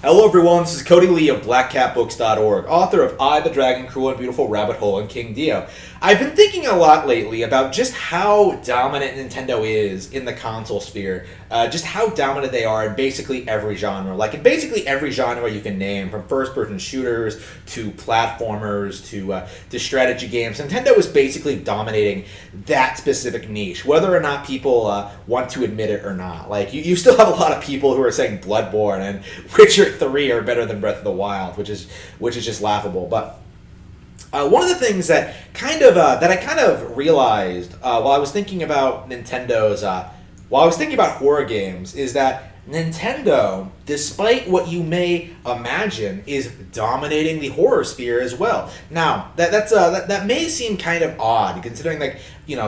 Hello everyone, this is Cody Lee of BlackCatBooks.org, author of I, the Dragon, Cruel and Beautiful Rabbit Hole, and King Dio. I've been thinking a lot lately about just how dominant Nintendo is in the console sphere, just how dominant they are in basically every genre. Like in basically every genre you can name, from first-person shooters to platformers to strategy games. Nintendo is basically dominating that specific niche, whether or not people want to admit it or not. Like you still have a lot of people who are saying Bloodborne and Witcher 3 are better than Breath of the Wild, which is just laughable. But one of the things that I kind of realized while I was thinking about horror games is that Nintendo, despite what you may imagine, is dominating the horror sphere as well. Now, that may seem kind of odd, considering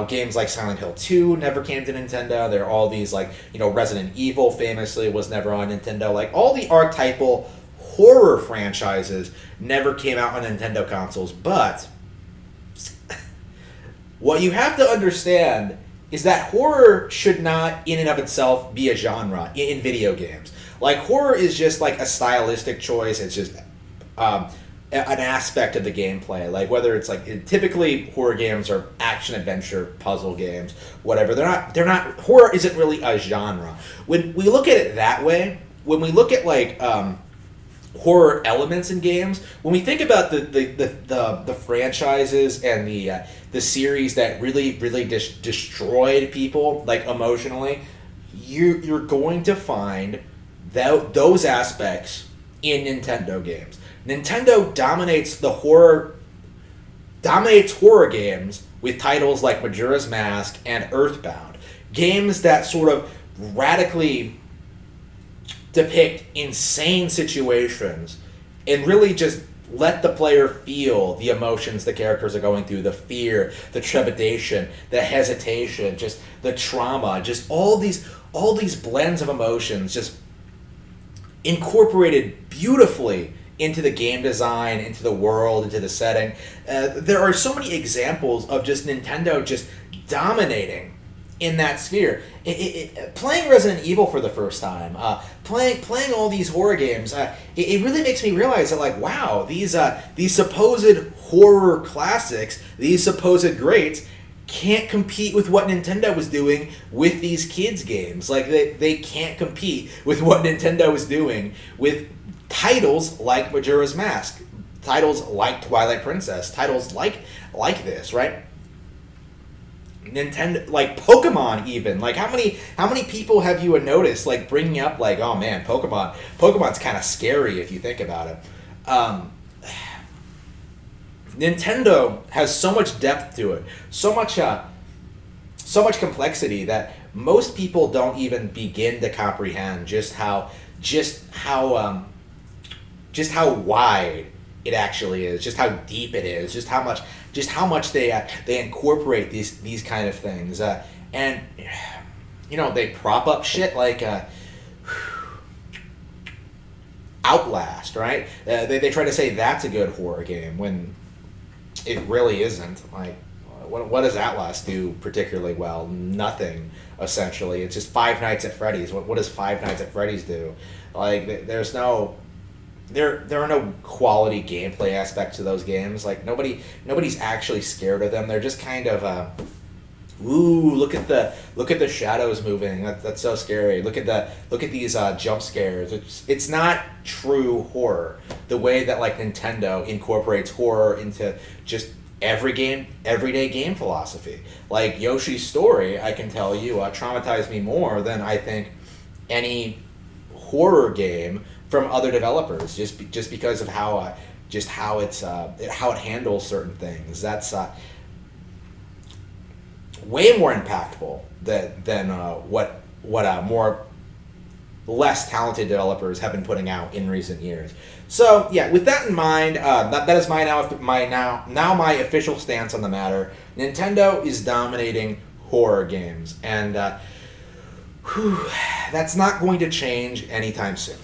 games like Silent Hill 2 never came to Nintendo. There are all these Resident Evil famously was never on Nintendo. Like all the archetypal horror franchises never came out on Nintendo consoles. But what you have to understand is that horror should not, in and of itself, be a genre in video games. Like, horror is just, like, a stylistic choice. It's just an aspect of the gameplay. Like, whether it's, typically horror games are action-adventure puzzle games, whatever. Horror isn't really a genre. When we look at it that way, when we look at, horror elements in games, when we think about the franchises and the series that really destroyed people emotionally, you're going to find those aspects in Nintendo games. Nintendo dominates horror games with titles like Majora's Mask and Earthbound, games that sort of radically depict insane situations and really just let the player feel the emotions the characters are going through, the fear, the trepidation, the hesitation, just the trauma, just all these blends of emotions just incorporated beautifully into the game design, into the world, into the setting. There are so many examples of just Nintendo just dominating in that sphere. Playing Resident Evil for the first time, playing all these horror games, it really makes me realize that wow, these supposed horror classics, these supposed greats, can't compete with what Nintendo was doing with these kids games. They can't compete with what Nintendo was doing with titles like Majora's Mask, titles like Twilight Princess, titles like this, right? Nintendo, Pokemon, even how many people have you noticed bringing up oh man, Pokemon's kind of scary if you think about it. Nintendo has so much depth to it, so much complexity that most people don't even begin to comprehend just how wide it actually is, just how deep it is, just how much they incorporate these kind of things, and they prop up shit like Outlast, right? They try to say that's a good horror game when it really isn't. What does Outlast do particularly well? Nothing, essentially. It's just Five Nights at Freddy's. What does Five Nights at Freddy's do? There's no. There are no quality gameplay aspects to those games. Nobody's actually scared of them. They're just kind of ooh, look at the shadows moving. That's so scary. Look at these jump scares. It's not true horror the way that Nintendo incorporates horror into just everyday game philosophy. Yoshi's Story, I can tell you, traumatized me more than I think any horror game from other developers, just because of how it handles certain things. That's way more impactful than what more less talented developers have been putting out in recent years. So yeah, with that in mind, that is my official stance on the matter. Nintendo is dominating horror games, and that's not going to change anytime soon.